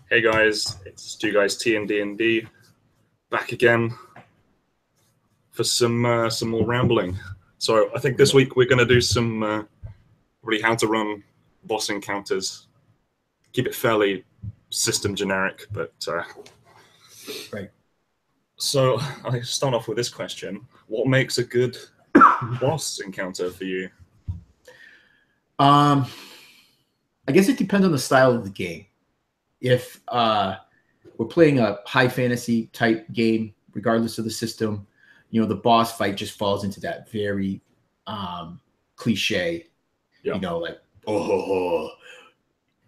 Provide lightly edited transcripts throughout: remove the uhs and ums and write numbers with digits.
Hey guys, it's Stu Guys T and D back again for some more rambling. So I think this week we're going to do some really how to run boss encounters. Keep it fairly system generic, but Right. So I start off with this question: what makes a good boss encounter for you? I guess it depends on the style of the game. If we're playing a high fantasy type game, regardless of the system, the boss fight just falls into that very cliche, Yeah. like, oh,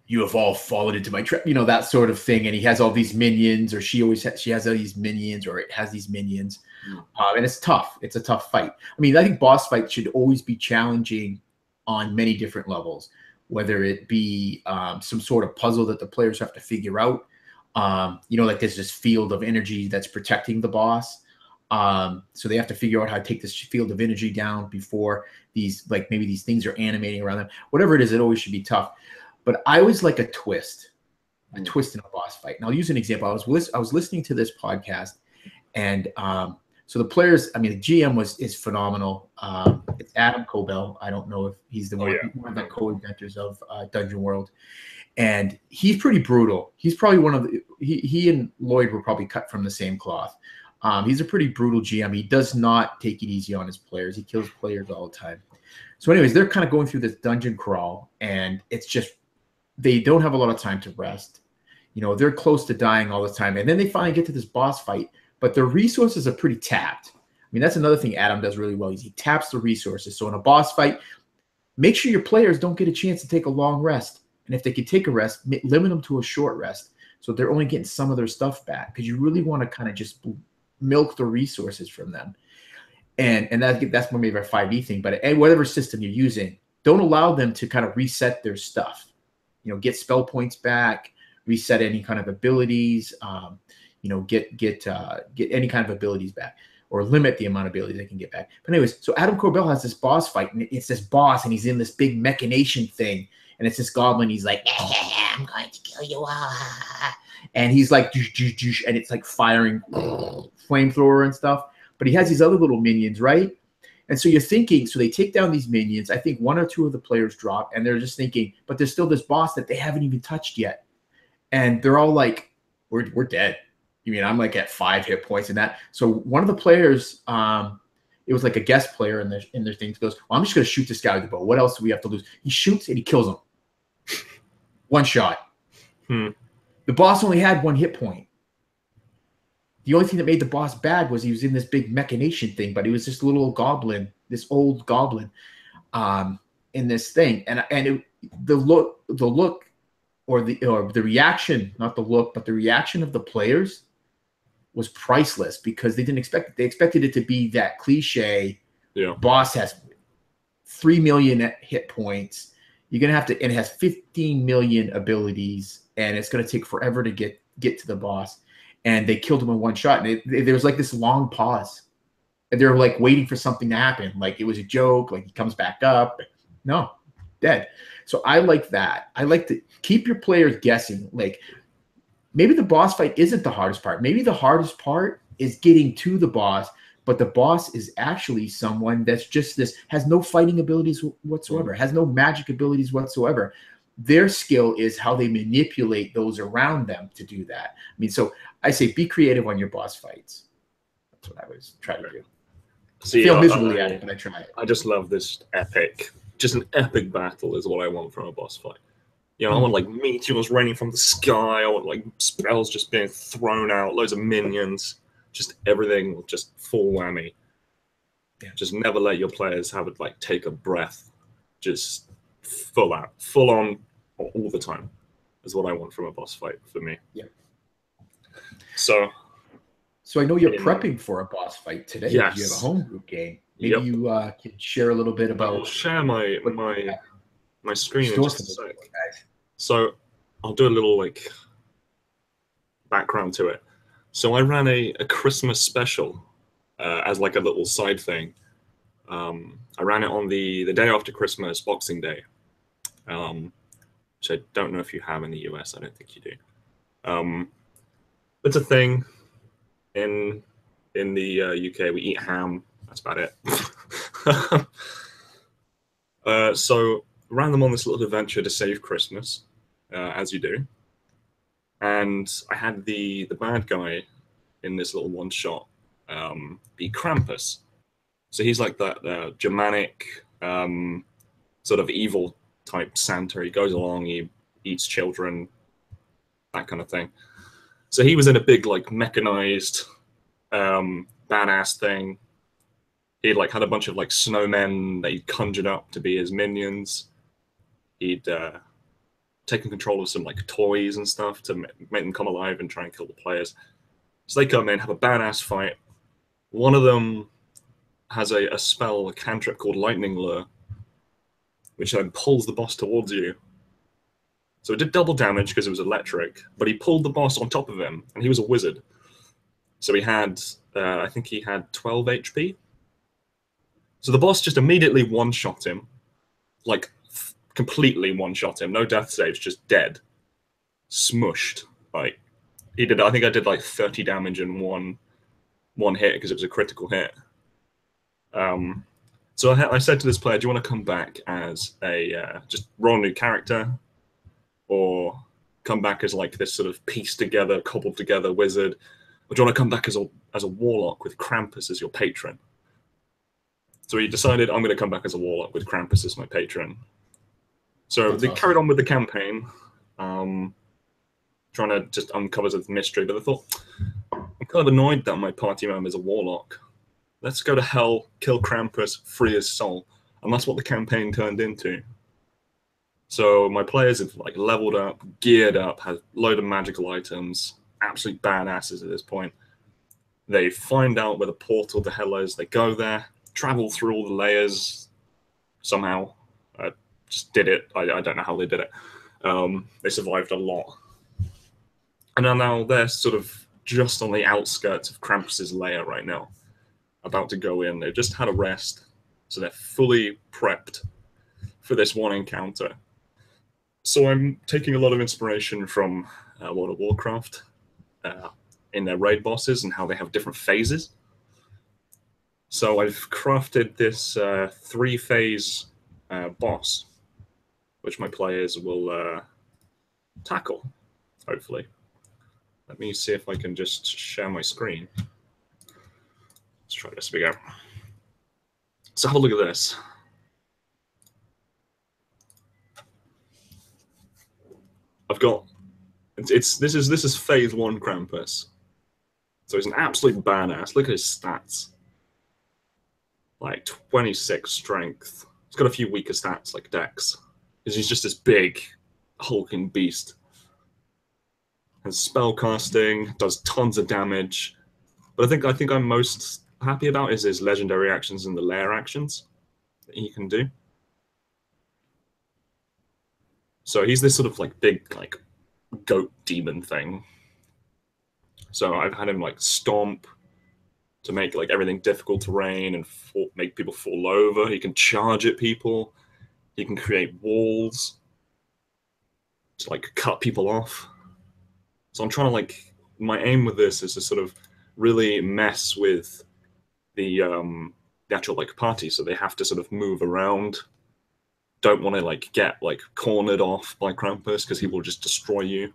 you have all fallen into my trap, that sort of thing. And he has all these minions, or she has all these minions, or it has these minions. And it's tough. It's a tough fight. I mean, I think boss fights should always be challenging on many different levels, whether it be some sort of puzzle that the players have to figure out. Like there's this field of energy that's protecting the boss. So they have to figure out how to take this field of energy down before maybe these things are animating around them. Whatever it is, it always should be tough. But I always like a twist in a boss fight. And I'll use an example. I was listening to this podcast, and so the players, I mean, the GM is phenomenal. It's Adam Koebel. I don't know if he's one of the co-inventors of Dungeon World. And he's pretty brutal. He's probably one of the, he and Lloyd were probably cut from the same cloth. He's a pretty brutal GM. He does not take it easy on his players. He kills players all the time. So anyways, they're kind of going through this dungeon crawl, and it's just, they don't have a lot of time to rest. They're close to dying all the time. And then they finally get to this boss fight, but their resources are pretty tapped. I mean, that's another thing Adam does really well. He taps the resources. So in a boss fight, make sure your players don't get a chance to take a long rest. And if they can take a rest, limit them to a short rest, so they're only getting some of their stuff back, because you really want to kind of just milk the resources from them. And that's more maybe a 5e thing, but whatever system you're using, don't allow them to kind of reset their stuff. Get spell points back, reset any kind of abilities, get any kind of abilities back, or limit the amount of abilities they can get back. But anyways, so Adam Koebel has this boss fight, and it's this boss, and he's in this big machination thing, and it's this goblin. He's like, I'm going to kill you all. And he's like, and it's like firing flamethrower and stuff. But he has these other little minions, right? And so you're thinking, so they take down these minions. I think one or two of the players drop, and they're just thinking, but there's still this boss that they haven't even touched yet. And they're all like, we're dead. You mean, I'm like at 5 hit points and that. So one of the players, it was like a guest player in their thing, goes, well, I'm just going to shoot this guy with the bow. What else do we have to lose? He shoots and he kills him. One shot. The boss only had 1 hit point. The only thing that made the boss bad was he was in this big machination thing, but he was this little goblin, this old goblin, in this thing. And the look, or the reaction, not the look, but the reaction of the players was priceless, because they didn't expect it. They expected it to be that cliche. Boss has 3 million hit points. You're gonna have to, and it has 15 million abilities, and it's gonna take forever to get to the boss. And they killed him in 1 shot. And there was like this long pause. And they're like waiting for something to happen. Like it was a joke. Like he comes back up. No, dead. So I like that. I like to keep your players guessing. Like maybe the boss fight isn't the hardest part. Maybe the hardest part is getting to the boss. But the boss is actually someone that's just has no fighting abilities whatsoever, has no magic abilities whatsoever. Their skill is how they manipulate those around them to do that. I mean, so I say be creative on your boss fights. That's what I was trying to do. See, I feel miserably at it, but I try it. I just love this epic, just an epic battle is what I want from a boss fight. I want like meteors raining from the sky, I want like spells just being thrown out, loads of minions, just everything, just full whammy. Yeah. Just never let your players have it like take a breath. Just full on all the time is what I want from a boss fight for me. Yeah. So I know you're prepping for a boss fight today. Yes. You have a homebrew game. Maybe you can share a little bit about. I'll share my screen in just a sec. So I'll do a little like background to it. So I ran a Christmas special as like a little side thing. I ran it on the day after Christmas, Boxing Day, which I don't know if you have in the US. I don't think you do. It's a thing in the UK. We eat ham. That's about it. So ran them on this little adventure to save Christmas, as you do. And I had the bad guy in this little one shot be Krampus. So he's like that Germanic sort of evil type Santa. He goes along, he eats children, that kind of thing. So he was in a big like mechanized badass thing. He'd like had a bunch of like snowmen that he'd conjured up to be his minions. He'd taken control of some like toys and stuff to make them come alive and try and kill the players. So they come in, have a badass fight. One of them has a spell, a cantrip called Lightning Lure, which then pulls the boss towards you. So it did double damage because it was electric, but he pulled the boss on top of him, and he was a wizard. So he had, I think he had 12 HP. So the boss just immediately one-shot him, like completely one-shot him, no death saves, just dead, smushed. Like he did, I think I did like 30 damage in one hit because it was a critical hit. So I said to this player, "Do you want to come back as a just roll a new character, or come back as like this sort of pieced together, cobbled together wizard, or do you want to come back as a warlock with Krampus as your patron?" So he decided, I'm going to come back as a warlock with Krampus as my patron. So they carried on with the campaign, trying to just uncover the mystery. But I thought, I'm kind of annoyed that my party member is a warlock. Let's go to hell, kill Krampus, free his soul. And that's what the campaign turned into. So my players have like leveled up, geared up, have a load of magical items, absolute badasses at this point. They find out where the portal to hell is. They go there, travel through all the layers somehow. Just did it. I don't know how they did it. They survived a lot. And now they're sort of just on the outskirts of Krampus's lair right now, about to go in. They've just had a rest, so they're fully prepped for this one encounter. So I'm taking a lot of inspiration from World of Warcraft in their raid bosses and how they have different phases. So I've crafted this 3-phase boss, which my players will tackle, hopefully. Let me see if I can just share my screen. Let's try this. Here we go. So have a look at this. I've got this is phase 1 Krampus. So he's an absolute badass. Look at his stats. Like 26 strength. He's got a few weaker stats like Dex, because he's just this big hulking beast. Has spell casting, does tons of damage. But I think I'm most happy about is his legendary actions and the lair actions that he can do. So he's this sort of like big like goat demon thing. So I've had him like stomp to make like everything difficult terrain and make people fall over. He can charge at people. He can create walls to like cut people off. So I'm trying to like, my aim with this is to sort of really mess with the actual like party, so they have to sort of move around. Don't want to like get like cornered off by Krampus because he will just destroy you.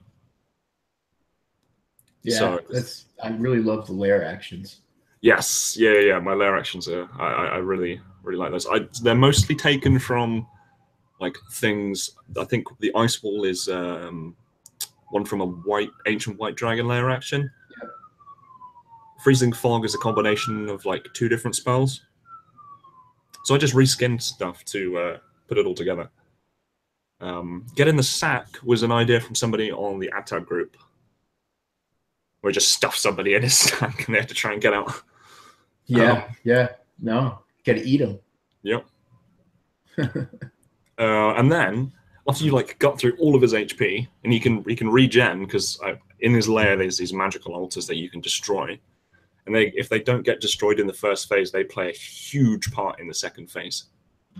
Yeah, so, I really love the lair actions. Yes, yeah. My lair actions are I really like those. They're mostly taken from like things. I think the ice wall is one from a ancient white dragon lair action. Yep. Freezing fog is a combination of like 2 different spells. So I just reskinned stuff to put it all together. Get in the sack was an idea from somebody on the AdTab group, where we just stuff somebody in his sack and they have to try and get out. Yeah. No, gotta eat them. Yep. And then after you like got through all of his HP, and he can regen, because in his lair there's these magical altars that you can destroy, and if they don't get destroyed in the first phase, they play a huge part in the second phase.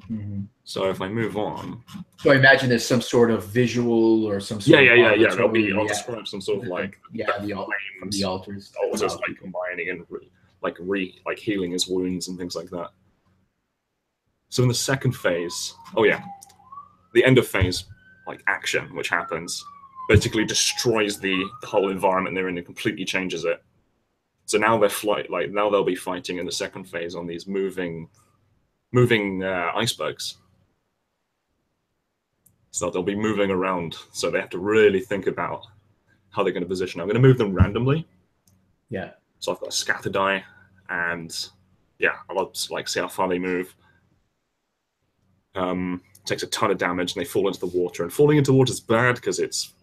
Mhm. So if I move on, So I imagine there's some sort of visual or some sort of yeah. There'll be, I'll arbitrary, describe some sort of like the from the flames, altars to altars allow like people. combining and like healing his wounds and things like that. So in the second phase, oh yeah, the end of phase like action, which happens, basically destroys the whole environment they're in and completely changes it. So now now they'll be fighting in the second phase on these moving icebergs. So they'll be moving around. So they have to really think about how they're going to position. I'm going to move them randomly. Yeah. So I've got a scatter die, and yeah, I'll like see how far they move. Takes a ton of damage, and they fall into the water. And falling into water is bad because it's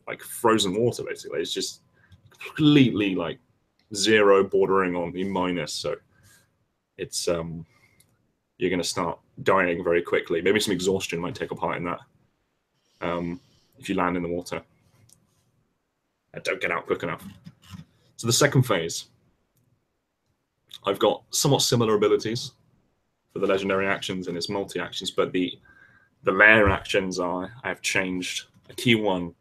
like frozen water basically. It's just completely like zero, bordering on the minus. So it's you're going to start dying very quickly. Maybe some exhaustion might take a part in that. If you land in the water, don't get out quick enough. So the second phase, I've got somewhat similar abilities for the legendary actions and its multi actions, but the lair actions I have changed. A key one,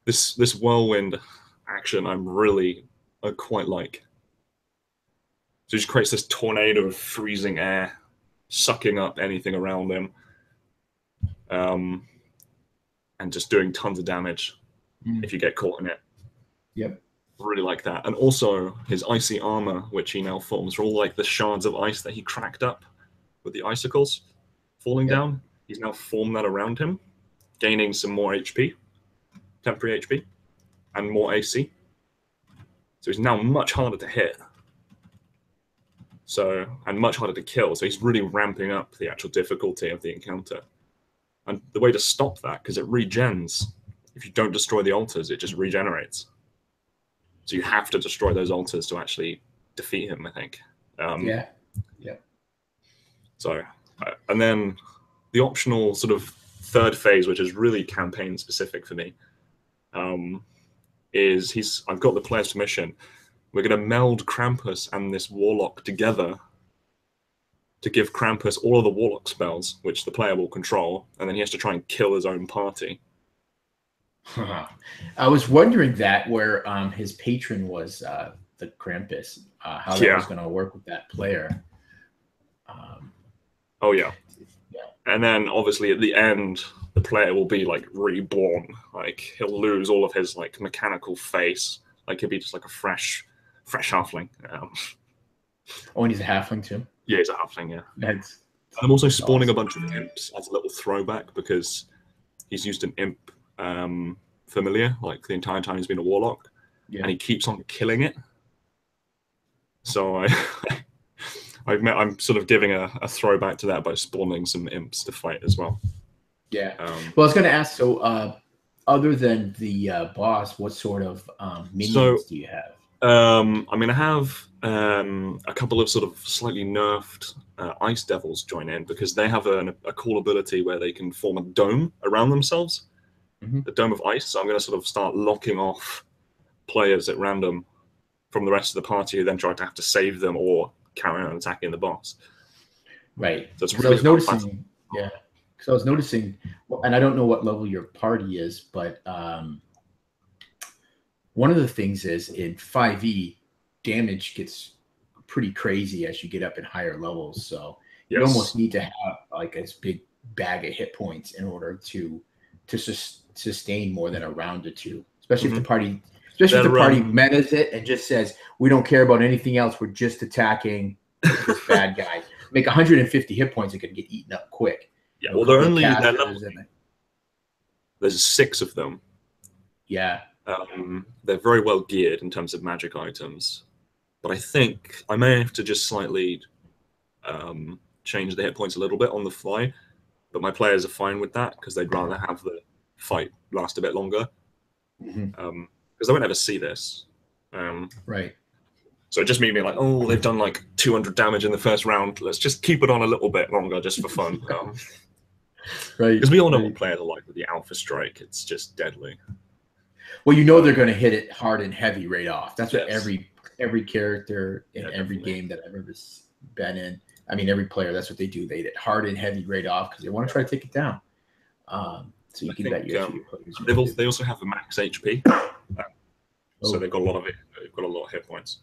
this whirlwind action, I quite like. So it just creates this tornado of freezing air, sucking up anything around them, and just doing tons of damage if you get caught in it. Yep. Really like that. And also his icy armor, which he now forms, are all like the shards of ice that he cracked up with the icicles falling down. He's now formed that around him, gaining some more HP, temporary HP, and more AC. So he's now much harder to hit. So, and much harder to kill. So he's really ramping up the actual difficulty of the encounter. And the way to stop that, because it regens, if you don't destroy the altars, it just regenerates. So you have to destroy those altars to actually defeat him, I think. Yeah. So, and then the optional sort of third phase, which is really campaign specific for me, is I've got the player's permission. We're going to meld Krampus and this warlock together to give Krampus all of the warlock spells, which the player will control, and then he has to try and kill his own party. I was wondering that where his patron was the Krampus, how that was going to work with that player. Oh yeah. And then obviously at the end, the player will be like reborn. Like he'll lose all of his like mechanical face. Like he'll be just like a fresh halfling. Oh, and he's a halfling too. Yeah, he's a halfling. Yeah. That's I'm also spawning a bunch of imps as a little throwback because he's used an imp familiar like the entire time he's been a warlock, and he keeps on killing it. So I'm sort of giving a throwback to that by spawning some imps to fight as well. Yeah. Well, I was going to ask. So, other than the boss, what sort of minions do you have? I mean, I have a couple of sort of slightly nerfed ice devils join in because they have a cool ability where they can form a dome around themselves, the dome of ice. So I'm going to sort of start locking off players at random from the rest of the party who then try to have to save them or carry on attacking the boss. Right. So it's really I was noticing, yeah. Because I was noticing, and I don't know what level your party is, but one of the things is in 5e, damage gets pretty crazy as you get up in higher levels. So you almost need to have like a big bag of hit points in order to sustain more than a round or two, especially if the party. Especially if the party metas it and just says, we don't care about anything else. We're just attacking this bad guy. Make 150 hit points, it could get eaten up quick. Yeah, well, they're only there's 6 of them. Yeah. They're very well geared in terms of magic items. But I think I may have to just slightly change the hit points a little bit on the fly. But my players are fine with that because they'd rather have the fight last a bit longer. Because they won't ever see this. Right. So it just made me like, oh, they've done like 200 damage in the first round. Let's just keep it on a little bit longer just for fun. Right. Because we all know what players are like with the Alpha Strike. It's just deadly. Well, you know they're going to hit it hard and heavy right off. That's what every character in every game that I've ever been in I mean, every player, that's what they do. They hit hard and heavy right off because they want to try to take it down. So you can bet your players. They also have a max HP, so they've got a lot of it. They've got a lot of hit points.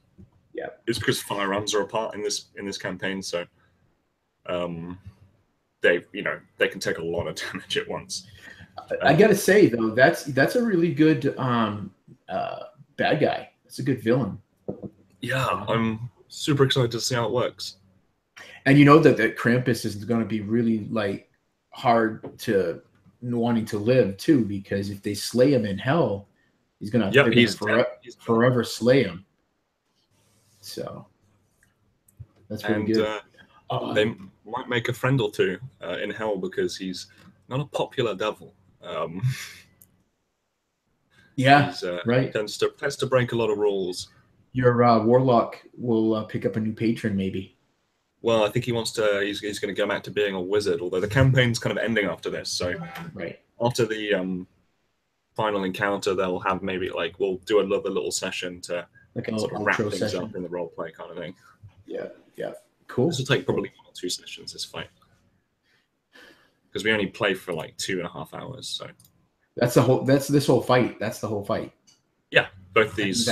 Yeah, it's because firearms are a part in this campaign, so they can take a lot of damage at once. I gotta say though, that's a really good bad guy. That's a good villain. Yeah, I'm super excited to see how it works. And you know that Krampus is going to be really like hard to wanting to live too, because if they slay him in hell, he's gonna forever slay him. So that's pretty good. They might make a friend or two in hell because he's not a popular devil. Right. Tends to break a lot of rules. Your warlock will pick up a new patron, maybe. Well, I think he wants to. He's going to go back to being a wizard. Although the campaign's kind of ending after this, so after the final encounter, they'll have maybe we'll do another little session to sort of wrap things up in the role play kind of thing. Yeah, cool. This will take probably 1 or 2 sessions. This fight, because we only play for 2.5 hours. So that's this whole fight. That's the whole fight. Yeah, both these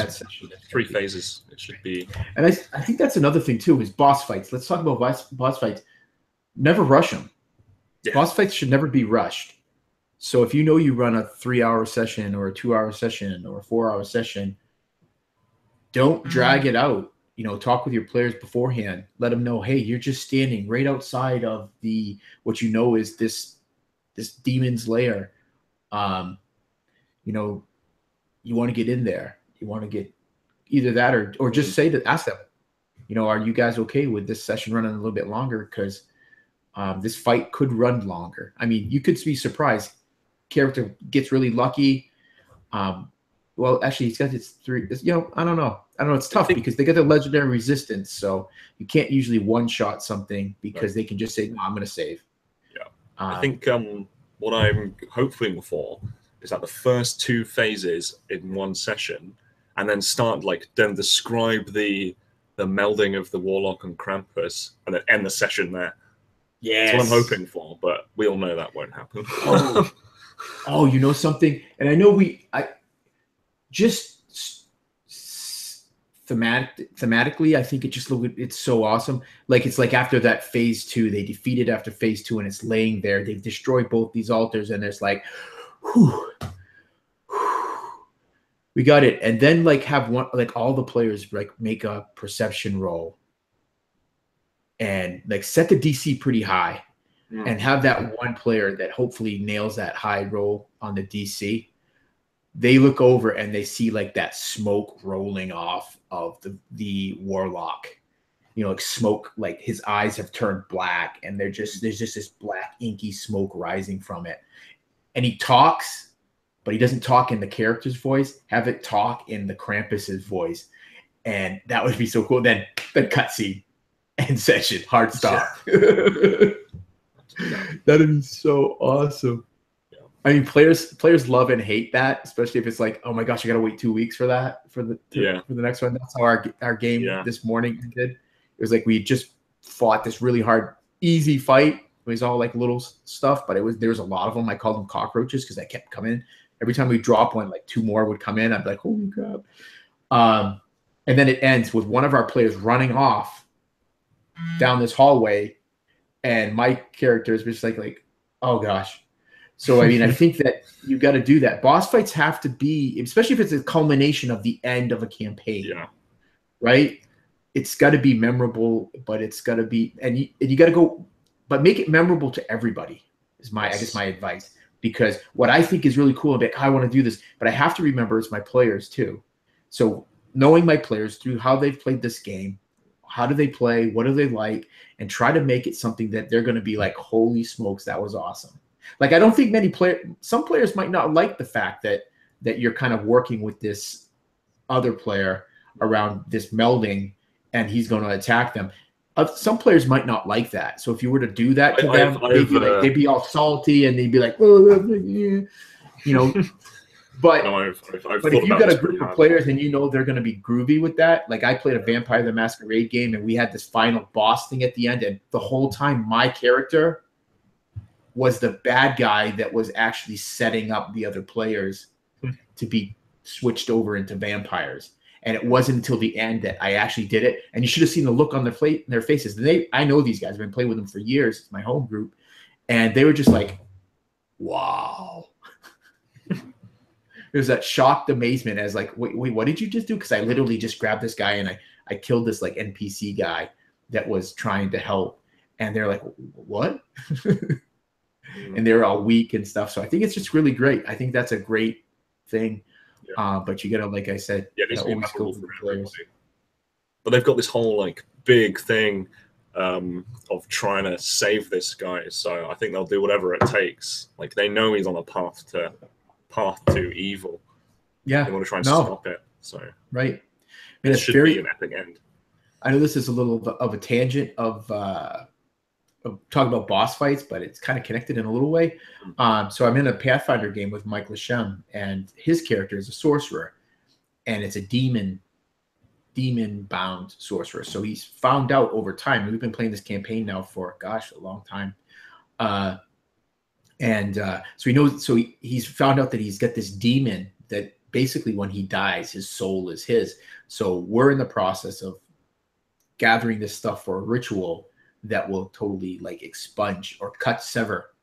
3 phases. It should be. And I think that's another thing too is boss fights. Let's talk about boss fights. Never rush them. Yeah. Boss fights should never be rushed. So if you know you run a 3-hour session or a 2-hour session or a 4-hour session, don't drag it out. Talk with your players beforehand. Let them know, hey, you're just standing right outside of what is this demon's lair. You want to get in there. You want to get either that or just ask them, are you guys okay with this session running a little bit longer? Because this fight could run longer. I mean, you could be surprised. Character gets really lucky. Well, actually, he's got his 3. I don't know. It's tough because they get the legendary resistance, so you can't usually one-shot something because they can just say, "No, I'm going to save." Yeah, I think what I'm hoping for is that the first 2 phases in one session, and then start then describe the melding of the Warlock and Krampus, and then end the session there. Yes. That's what I'm hoping for, but we all know that won't happen. Oh, you know something? And I know thematically, I think it's so awesome. It's after that phase 2, they defeated after phase 2, and it's laying there. They've destroyed both these altars, and there's whew, we got it. And then have one all the players make a perception roll and set the DC pretty high, and have that one player that hopefully nails that high roll on the DC. They look over and they see that smoke rolling off of the warlock, smoke, his eyes have turned black, and there's just this black inky smoke rising from it. And he talks, but he doesn't talk in the character's voice. Have it talk in the Krampus's voice, and that would be so cool. Then the cutscene and session, hard stop. Yeah. That'd be so awesome. I mean, players love and hate that, especially if it's oh my gosh, I gotta wait 2 weeks for that for the next one. That's how our game this morning did. It was we just fought this really hard, easy fight. It was all little stuff, but there was a lot of them. I called them cockroaches because I kept coming. Every time we drop one, 2 more would come in. I'd be holy crap. And then it ends with one of our players running off down this hallway, and my character is just oh gosh. So, I mean, I think that you got to do that. Boss fights have to be, especially if it's a culmination of the end of a campaign, right? It's got to be memorable, but it's got to be, and you got to go, but make it memorable to everybody is I guess my advice. Because what I think is really cool about, I want to do this, but I have to remember it's my players too. So knowing my players through how they've played this game, how do they play, what do they like, and try to make it something that they're going to be holy smokes, that was awesome. I don't think some players might not like the fact that you're kind of working with this other player around this melding and he's going to attack them. Some players might not like that. So if you were to do that to them, they'd be all salty and they'd be oh, But No, I've but thought if you've about got a this pretty group of hard. players and you know they're going to be groovy with that, like I played a Vampire the Masquerade game and we had this final boss thing at the end, and the whole time my character was the bad guy that was actually setting up the other players to be switched over into vampires. And it wasn't until the end that I actually did it. And you should have seen the look on their faces. I know these guys. I've been playing with them for years. It's my home group. And they were just like, wow. There's that shocked amazement as like, wait, what did you just do? Because I literally just grabbed this guy and I killed this like NPC guy that was trying to help. And they're like, what? And they're all weak and stuff. So I think it's just really great. I think that's a great thing. Yeah. But you got to, like I said, Yeah, it needs to be always go memorable for the for players. everybody. But they've got this whole like big thing of trying to save this guy. So I think they'll do whatever it takes. Like they know he's on a path to evil. Yeah. They want to try and stop it. So right. And it should be an epic end. I know this is a little of a tangent of talking about boss fights, but it's kind of connected in a little way. So I'm in a Pathfinder game with Mike Lashem, and his character is a sorcerer, and it's a demon-bound sorcerer. So he's found out over time. We've been playing this campaign now for, gosh, a long time. So he knows. So he's found out that he's got this demon that basically, when he dies, his soul is his. So we're in the process of gathering this stuff for a ritual that will totally like expunge or sever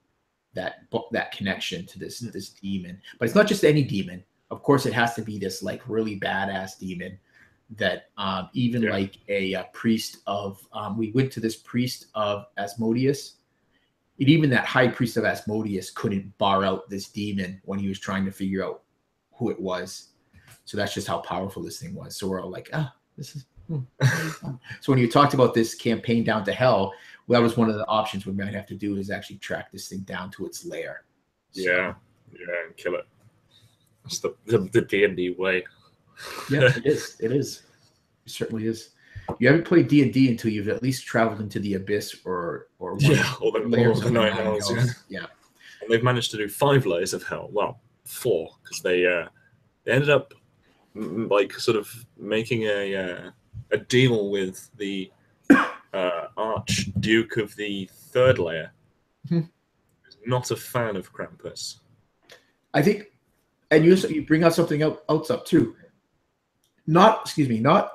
that connection to this demon. But it's not just any demon. Of course, it has to be this like really badass demon that like a priest of we went to this priest of Asmodeus. And even that high priest of Asmodeus couldn't bar out this demon when he was trying to figure out who it was. So that's just how powerful this thing was. So we're all like, this is so when you talked about this campaign down to hell, well, that was one of the options we might have to do is actually track this thing down to its lair. So, yeah, and kill it. It's the D&D way. Yeah, it is. It is. It certainly is. You haven't played D&D until you've at least traveled into the abyss or the layers of nine hells. Yeah. And they've managed to do 5 layers of hell. Well, 4, because they ended up like sort of making a deal with the Archduke of the 3rd layer. Who's not a fan of Krampus. I think, and you bring out something else up too. Not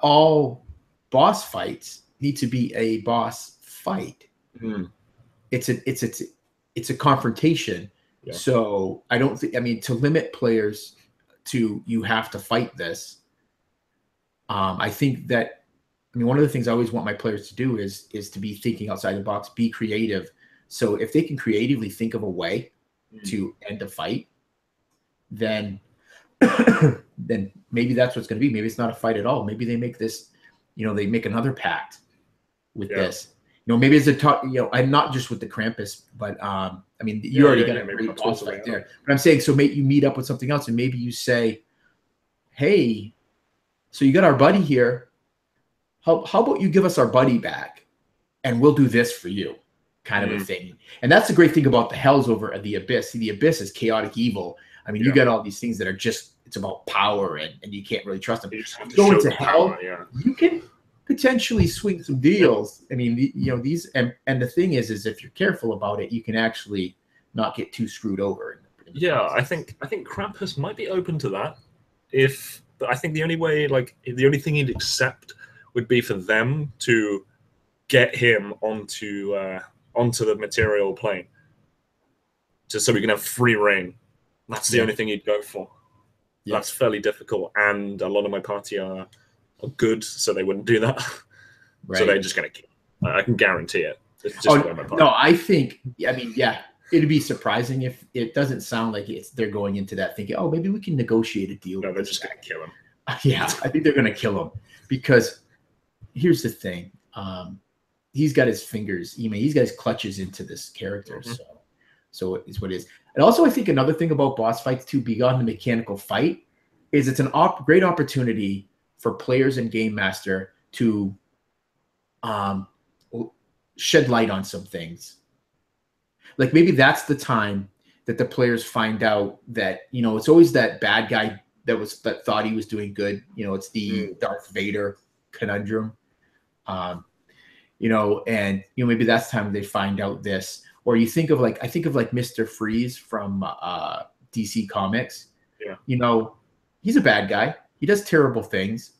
all boss fights need to be a boss fight. It's a confrontation. Yeah. So I don't think, to limit players to you have to fight this. I think that, one of the things I always want my players to do is to be thinking outside the box, be creative. So if they can creatively think of a way to end a fight, then maybe that's what's going to be. Maybe it's not a fight at all. Maybe they make this, they make another pact with this. Maybe it's a talk. I'm not just with the Krampus, but you already got a great boss fight there. But I'm saying, so you meet up with something else, and maybe you say, "Hey, so you got our buddy here. How about you give us our buddy back, and we'll do this for you," kind of a thing. And that's the great thing about the hells over at the Abyss. See, the Abyss is chaotic evil. You got all these things that are just, it's about power, and you can't really trust them. Go into hell, you can potentially swing some deals. These, and the thing is if you're careful about it, you can actually not get too screwed over. I think Krampus might be open to that. But I think the only way, the only thing he'd accept would be for them to get him onto the material plane, just so we can have free reign. That's the only thing he'd go for. Yeah. That's fairly difficult, and a lot of my party are good, so they wouldn't do that. Right. So they're just going to kill him. I can guarantee it. It's just no, I think, it'd be surprising if it doesn't sound like they're going into that thinking, oh, maybe we can negotiate a deal. No, they're just going to kill him. Yeah, I think they're going to kill him, because here's the thing. He's got his fingers, he's got his clutches into this character. So it's what it is. And also, I think another thing about boss fights too, beyond the mechanical fight, is it's an great opportunity for players and game master to shed light on some things. Like maybe that's the time that the players find out that, you know, it's always that bad guy that thought he was doing good. You know, it's the Darth Vader conundrum. You know, and you know, maybe that's the time they find out this. Or you think of like, I think of like Mr. Freeze from DC Comics. Yeah. You know, he's a bad guy. He does terrible things,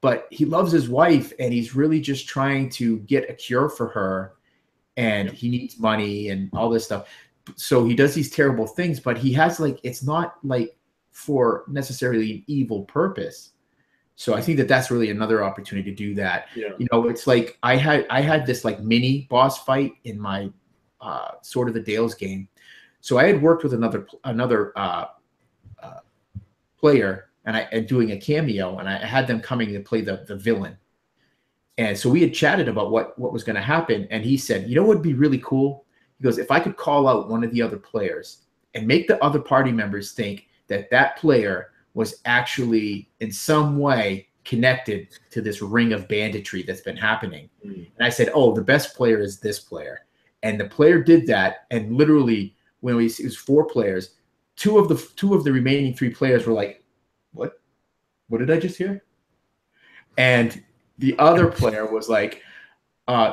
but he loves his wife and he's really just trying to get a cure for her, and he needs money and all this stuff. So he does these terrible things, but he has like, it's not like for necessarily an evil purpose. So I think that that's really another opportunity to do that. Yeah. You know, it's like I had this like mini boss fight in my Sword of the Dales game. So I had worked with another player and doing a cameo, and I had them coming to play the villain. And so we had chatted about what was going to happen, and he said, you know what would be really cool? He goes, if I could call out one of the other players and make the other party members think that that player was actually in some way connected to this ring of banditry that's been happening. And I said, oh, the best player is this player. And the player did that. And literally, when it was 4 players, two of the remaining 3 players were like, what did I just hear? And the other player was like,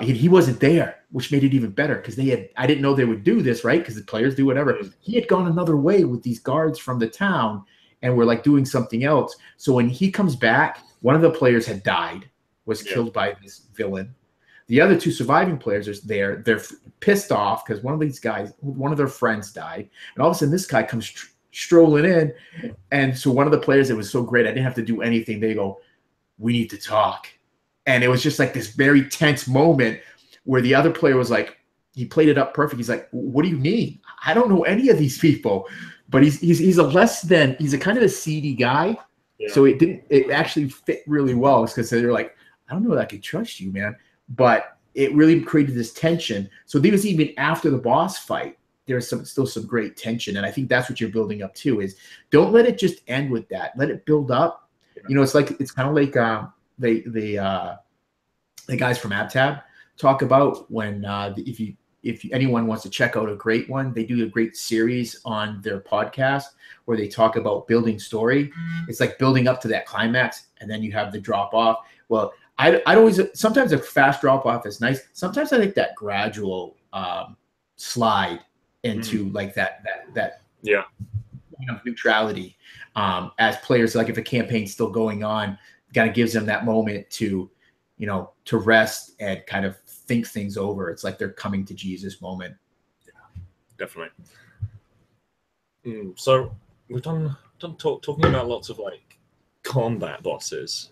he wasn't there, which made it even better because I didn't know they would do this, right? Because the players do whatever. He had gone another way with these guards from the town, and we're like doing something else. So when he comes back, one of the players had died, was killed by this villain. The other 2 surviving players are there. They're pissed off because one of their friends died. And all of a sudden this guy comes strolling in. And so one of the players, it was so great, I didn't have to do anything. They go, we need to talk. And it was just like this very tense moment where the other player was like, he played it up perfect. He's like, what do you mean? I don't know any of these people. But he's a kind of a seedy guy. Yeah. So it actually fit really well because they're like, I don't know that I can trust you, man. But it really created this tension. So there was, even after the boss fight, there's still some great tension. And I think that's what you're building up to, is don't let it just end with that. Let it build up. Yeah. You know, it's kind of like the guys from AbTab talk about when if anyone wants to check out a great one, they do a great series on their podcast where they talk about building story. It's like building up to that climax, and then you have the drop off. Well, I'd always, sometimes a fast drop off is nice. Sometimes I think that gradual slide into like that neutrality as players. Like if a campaign's still going on, kind of gives them that moment to, you know, to rest and kind of think things over. It's like they're coming to Jesus moment. Yeah, definitely. So we've done talking about lots of like combat bosses,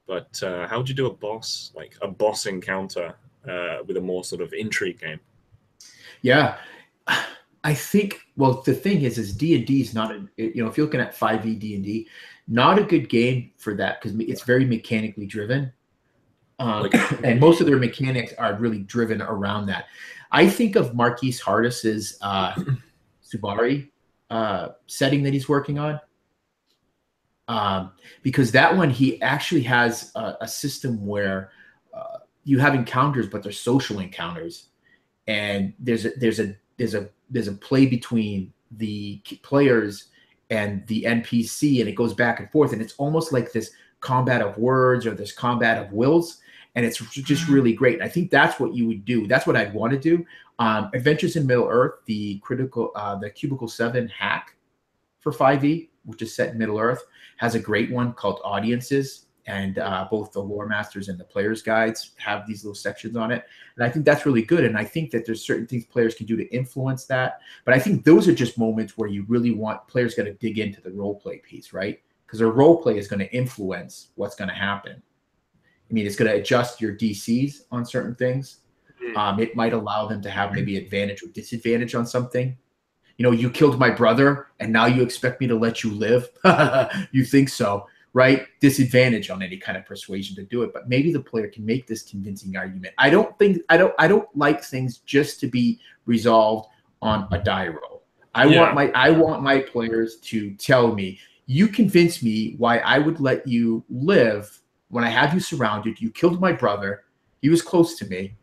but how would you do a boss encounter with a more sort of intrigue game? Yeah, I think, well, the thing is D&D is not if you're looking at 5e D&D, not a good game for that because it's very mechanically driven. And most of their mechanics are really driven around that. I think of Marquise Hardis's Subari setting that he's working on, because that one, he actually has a system where you have encounters, but they're social encounters, and there's a play between the players and the NPC, and it goes back and forth, and it's almost like this combat of words or this combat of wills. And it's just really great. And I think that's what you would do. That's what I'd want to do. Adventures in Middle Earth, the Cubicle 7 hack for 5e, which is set in Middle Earth, has a great one called Audiences. And both the lore masters and the player's guides have these little sections on it. And I think that's really good. And I think that there's certain things players can do to influence that. But I think those are just moments where you really want players got to dig into the role play piece, right? Because their role play is going to influence what's going to happen. I mean, it's going to adjust your DCs on certain things. It might allow them to have maybe advantage or disadvantage on something. You know, you killed my brother, and now you expect me to let you live? You think so, right? Disadvantage on any kind of persuasion to do it. But maybe the player can make this convincing argument. I don't like things just to be resolved on a die roll. I want my players to tell me, you convince me why I would let you live when I have you surrounded. You killed my brother. He was close to me.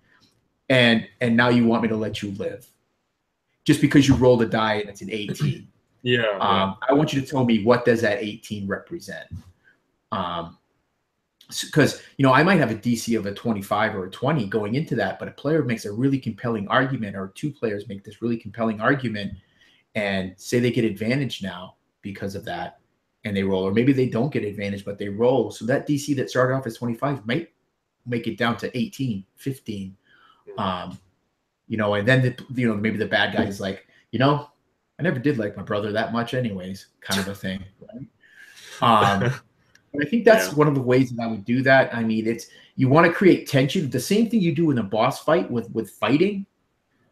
And now you want me to let you live. just because you roll the die and it's an 18. Yeah. I want you to tell me, what does that 18 represent? Because I might have a DC of a 25 or a 20 going into that, but a player makes a really compelling argument, or two players make this really compelling argument, and say they get advantage now because of that, and they roll, or maybe they don't get advantage, but they roll. So that DC that started off as 25 might make it down to 18, 15. And then maybe the bad guy is like, I never did like my brother that much anyways, kind of a thing. Right? I think that's one of the ways that I would do that. I mean, you want to create tension. The same thing you do in a boss fight with fighting,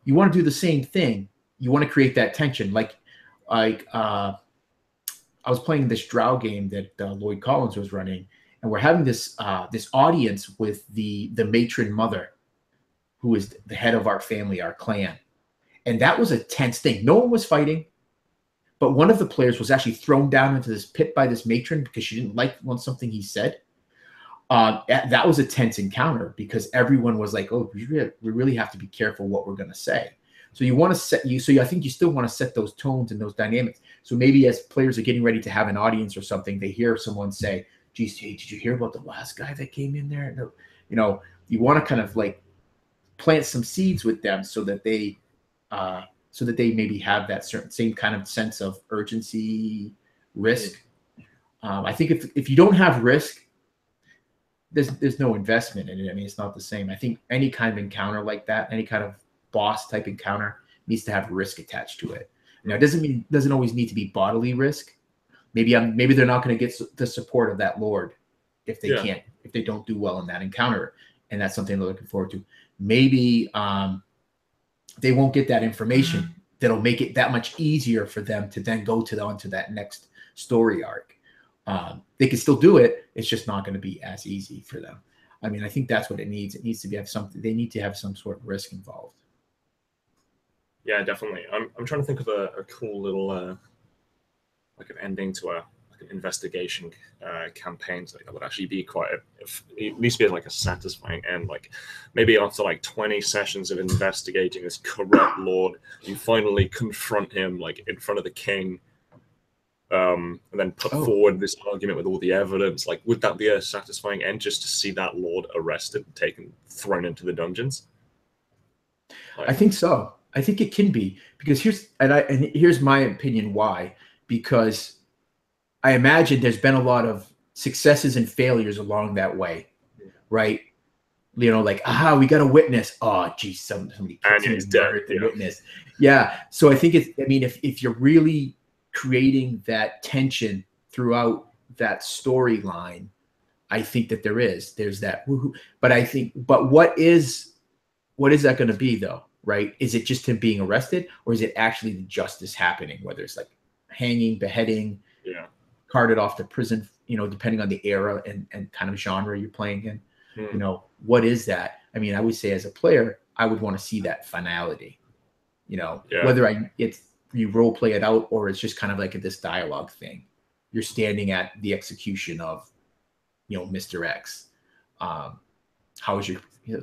you want to do the same thing. You want to create that tension. Like I was playing this Drow game that Lloyd Collins was running, and we're having this audience with the matron mother, who is the head of our family, our clan. And that was a tense thing. No one was fighting, but one of the players was actually thrown down into this pit by this matron because she didn't like something he said. That was a tense encounter because everyone was like, oh, we really have to be careful what we're going to say. So you want to I think you still want to set those tones and those dynamics. So maybe as players are getting ready to have an audience or something, they hear someone say, geez, hey, did you hear about the last guy that came in there? No, you want to kind of like plant some seeds with them so that they maybe have that same kind of sense of urgency, risk. I think if you don't have risk, there's no investment in it. I mean, it's not the same. I think any kind of encounter like that, any kind of boss type encounter, needs to have risk attached to it. Now, it doesn't always need to be bodily risk. Maybe they're not going to get the support of that lord if they don't do well in that encounter, and that's something they're looking forward to. Maybe they won't get that information that'll make it that much easier for them to then go onto that next story arc. They can still do it. It's just not going to be as easy for them. I mean, I think that's what it needs. It needs to have something. They need to have some sort of risk involved. Yeah, definitely. I'm trying to think of a cool little like an ending to an investigation campaign. So that would actually be it needs to be like a satisfying end. Like maybe after like 20 sessions of investigating this corrupt lord, you finally confront him like in front of the king, and then put forward this argument with all the evidence. Like, would that be a satisfying end, just to see that lord arrested, taken, thrown into the dungeons? I think so. I think it can be, because here's my opinion why. Because I imagine there's been a lot of successes and failures along that way, right? Like, we got a witness. Oh, geez, somebody is dead. The witness. Yeah. So I think if you're really creating that tension throughout that storyline, I think that there's that. But what is that going to be though? Right? Is it just him being arrested, or is it actually the justice happening? Whether it's like hanging, beheading, carted off to prison, depending on the era and kind of genre you're playing in. What is that? I mean, I would say as a player, I would want to see that finality. Whether you role play it out, or it's just kind of like this dialogue thing. You're standing at the execution of, Mr. X. How is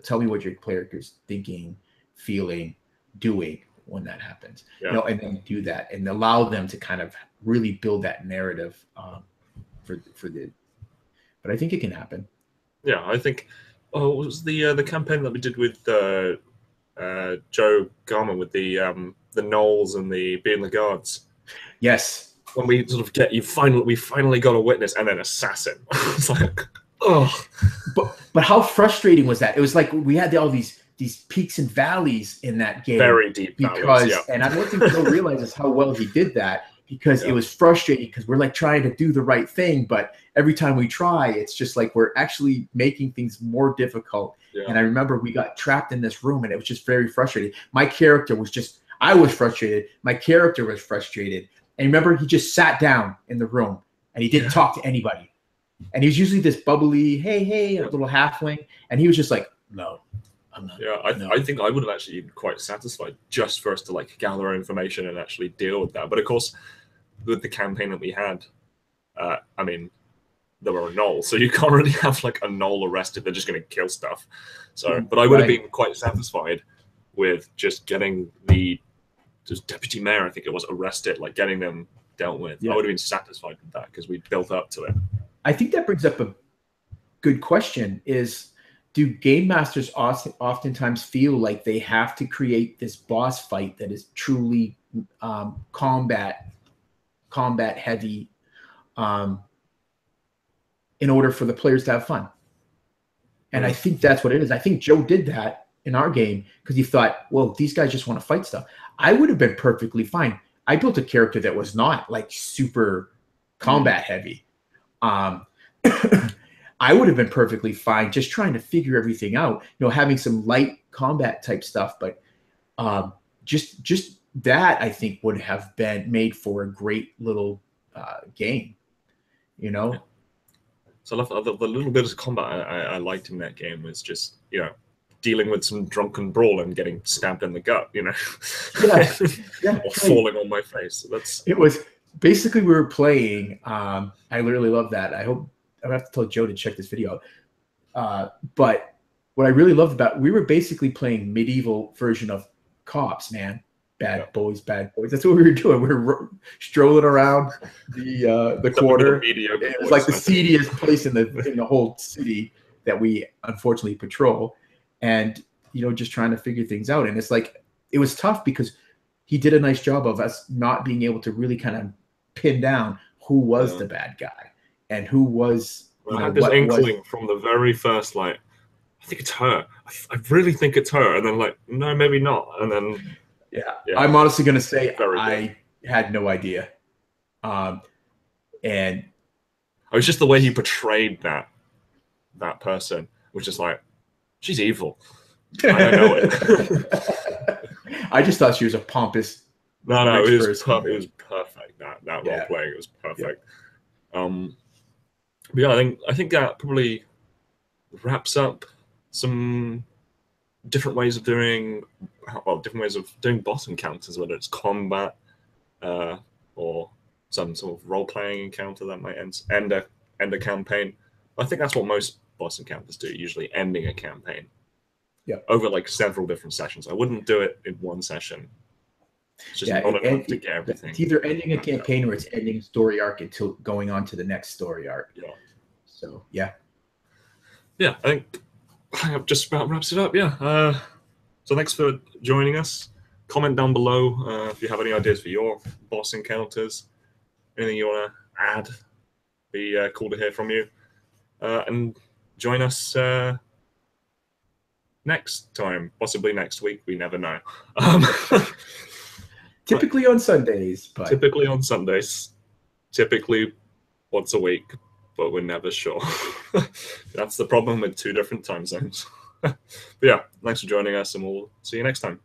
tell me what your player is thinking, feeling, doing when that happens, and then do that and allow them to kind of really build that narrative but I think it can happen. Yeah, I think it was the campaign that we did with Joe Garman with the gnolls and being the guards. Yes. When we sort of we finally got a witness and then assassin. It's like, oh. But how frustrating was that? It was like we had all these peaks and valleys in that game. Very deep valleys, and I don't think Joe realizes how well he did that, because it was frustrating, because we're like trying to do the right thing, but every time we try, it's just like we're actually making things more difficult. Yeah. And I remember we got trapped in this room, and it was just very frustrating. My character I was frustrated. My character was frustrated. And remember, he just sat down in the room and he didn't talk to anybody. And he was usually this bubbly, hey, a little halfling. And he was just like, no, I'm not. Yeah, I think I would have actually been quite satisfied just for us to like gather information and actually deal with that. But of course, with the campaign that we had, I mean, there were gnolls, so you can't really have like a gnoll arrested. They're just going to kill stuff. So, but I would have been quite satisfied with just getting the just deputy mayor, I think it was, arrested, like getting them dealt with. Yeah. I would have been satisfied with that because we built up to it. I think that brings up a good question: is do game masters oftentimes feel like they have to create this boss fight that is truly combat heavy in order for the players to have fun? And I think that's what it is. I think Joe did that in our game because he thought, well, these guys just want to fight stuff. I would have been perfectly fine. I built a character that was not like super combat heavy. I would have been perfectly fine just trying to figure everything out, you know, having some light combat type stuff. But just that, I think, would have been made for a great little game, you know? Yeah. So I love the little bit of combat I liked in that game was just, you know, dealing with some drunken brawl and getting stabbed in the gut, you know, or falling on my face. It was basically we were playing. I literally love that. I hope I have to tell Joe to check this video out. But what I really loved about we were basically playing medieval version of Cops, man. Bad boys. That's what we were doing. We were strolling around the quarter. It was like the seediest place in the whole city that we unfortunately patrol, and you know, just trying to figure things out. And it's like it was tough because he did a nice job of us not being able to really kind of pin down who was the bad guy and who was. I had this inkling from the very first, like, I think it's her. I really think it's her, and then like, no, maybe not, and then. Yeah, I'm honestly going to say I had no idea. And it was just the way he portrayed that person, which is like, she's evil. I don't know it. I just thought she was a pompous. No, it was perfect. That role playing, it was perfect. Yeah. But yeah, I think that probably wraps up some different ways of doing boss encounters, whether it's combat or some sort of role-playing encounter that might end a campaign. I think that's what most boss encounters do, usually ending a campaign. Yeah. Over like several different sessions. I wouldn't do it in one session. It's just not enough to get everything. It's either ending a campaign or it's ending a story arc until going on to the next story arc. Yeah. So yeah. Yeah, I think that just about wraps it up. Yeah. So thanks for joining us. Comment down below if you have any ideas for your boss encounters. Anything you want to add? Be cool to hear from you. And join us next time, possibly next week. We never know. Typically on Sundays. But... Typically on Sundays. Typically once a week, but we're never sure. That's the problem with 2 different time zones. But yeah, thanks for joining us, and we'll see you next time.